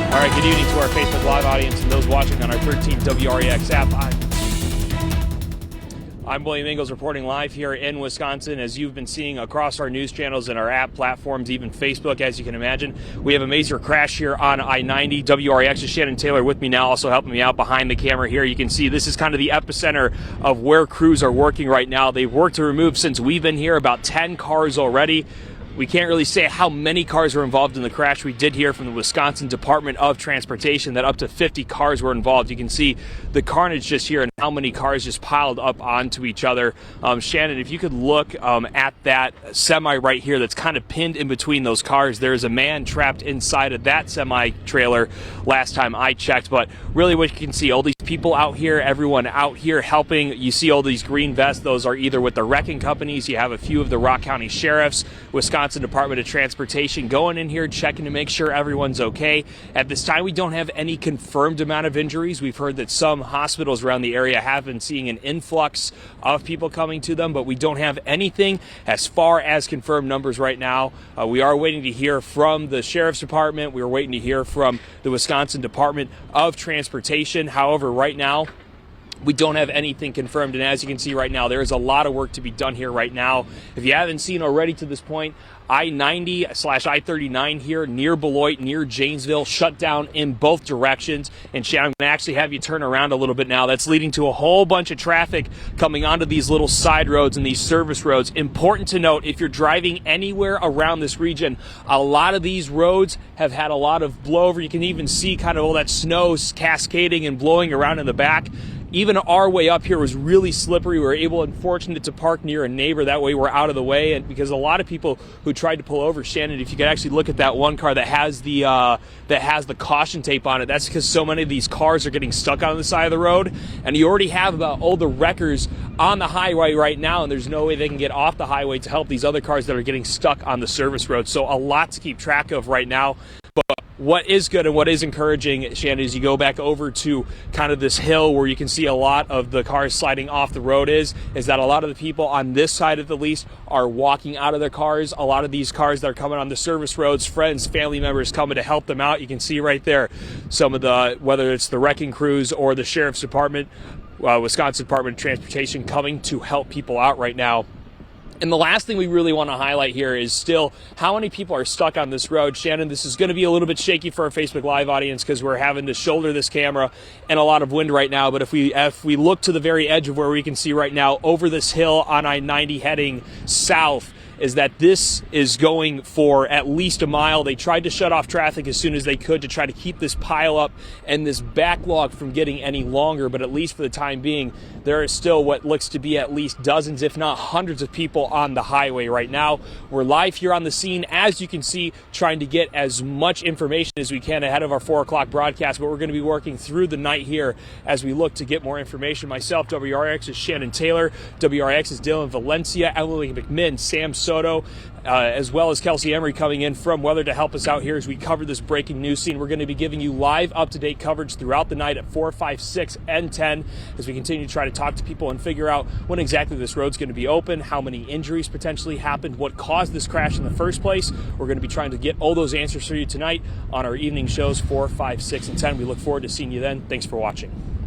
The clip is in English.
All right, good evening to our Facebook Live audience and those watching on our 13 WREX app. I'm William Ingalls reporting live here in Wisconsin. As you've been seeing across our news channels and our app platforms, even Facebook, as you can imagine, we have a major crash here on I-90. WREX's Shannon Taylor with me now, also helping me out behind the camera here. You can see this is kind of the epicenter of where crews are working right now. They've worked to remove, since we've been here, about 10 cars already. We can't really say how many cars were involved in the crash. We did hear from the Wisconsin Department of Transportation that up to 50 cars were involved. You can see the carnage just here and how many cars just piled up onto each other. Shannon, if you could look at that semi right here that's kind of pinned in between those cars, there's a man trapped inside of that semi trailer last time I checked. But really what you can see, all these people out here, everyone out here helping. You see all these green vests. Those are either with the wrecking companies. You have a few of the Rock County sheriffs, Wisconsin Department of Transportation going in here checking to make sure everyone's okay. At this time, we don't have any confirmed amount of injuries. We've heard that some hospitals around the area have been seeing an influx of people coming to them, but we don't have anything as far as confirmed numbers right now. We are waiting to hear from the Sheriff's Department. We are waiting to hear from the Wisconsin Department of Transportation. However, right now, we don't have anything confirmed, and as you can see right now, there is a lot of work to be done here right now. If you haven't seen already to this point, I-90/I-39 here near Beloit, near Janesville, shut down in both directions. And Shannon, I'm going to actually have you turn around a little bit now. That's leading to a whole bunch of traffic coming onto these little side roads and these service roads. Important to note, if you're driving anywhere around this region, a lot of these roads have had a lot of blowover. You can even see kind of all that snow cascading and blowing around in the back. Even our way up here was really slippery. We were able, unfortunately, to park near a neighbor. That way we're out of the way. And because a lot of people who tried to pull over, Shannon, if you could actually look at that one car that has the caution tape on it, that's because so many of these cars are getting stuck on the side of the road. And you already have about all the wreckers on the highway right now, and there's no way they can get off the highway to help these other cars that are getting stuck on the service road. So a lot to keep track of right now. But what is good and what is encouraging, Shannon, is you go back over to kind of this hill where you can see a lot of the cars sliding off the road is that a lot of the people on this side at the least are walking out of their cars. A lot of these cars that are coming on the service roads, friends, family members coming to help them out. You can see right there some of the, whether it's the wrecking crews or the Sheriff's Department, Wisconsin Department of Transportation coming to help people out right now. And the last thing we really want to highlight here is still how many people are stuck on this road. Shannon, this is going to be a little bit shaky for our Facebook Live audience because we're having to shoulder this camera and a lot of wind right now. But if we look to the very edge of where we can see right now over this hill on I-90 heading south, is that this is going for at least a mile. They tried to shut off traffic as soon as they could to try to keep this pile up and this backlog from getting any longer, but at least for the time being, there is still what looks to be at least dozens, if not hundreds of people on the highway right now. We're live here on the scene, as you can see, trying to get as much information as we can ahead of our 4 o'clock broadcast, but we're going to be working through the night here as we look to get more information. Myself, WREX is Shannon Taylor, WREX is Dylan Valencia, Emily McMinn, Sam Soto, as well as Kelsey Emery coming in from weather to help us out here as we cover this breaking news scene. We're going to be giving you live up-to-date coverage throughout the night at 4, 5, 6, and 10 as we continue to try to talk to people and figure out when exactly this road's going to be open, how many injuries potentially happened, what caused this crash in the first place. We're going to be trying to get all those answers for you tonight on our evening shows 4, 5, 6, and 10. We look forward to seeing you then. Thanks for watching.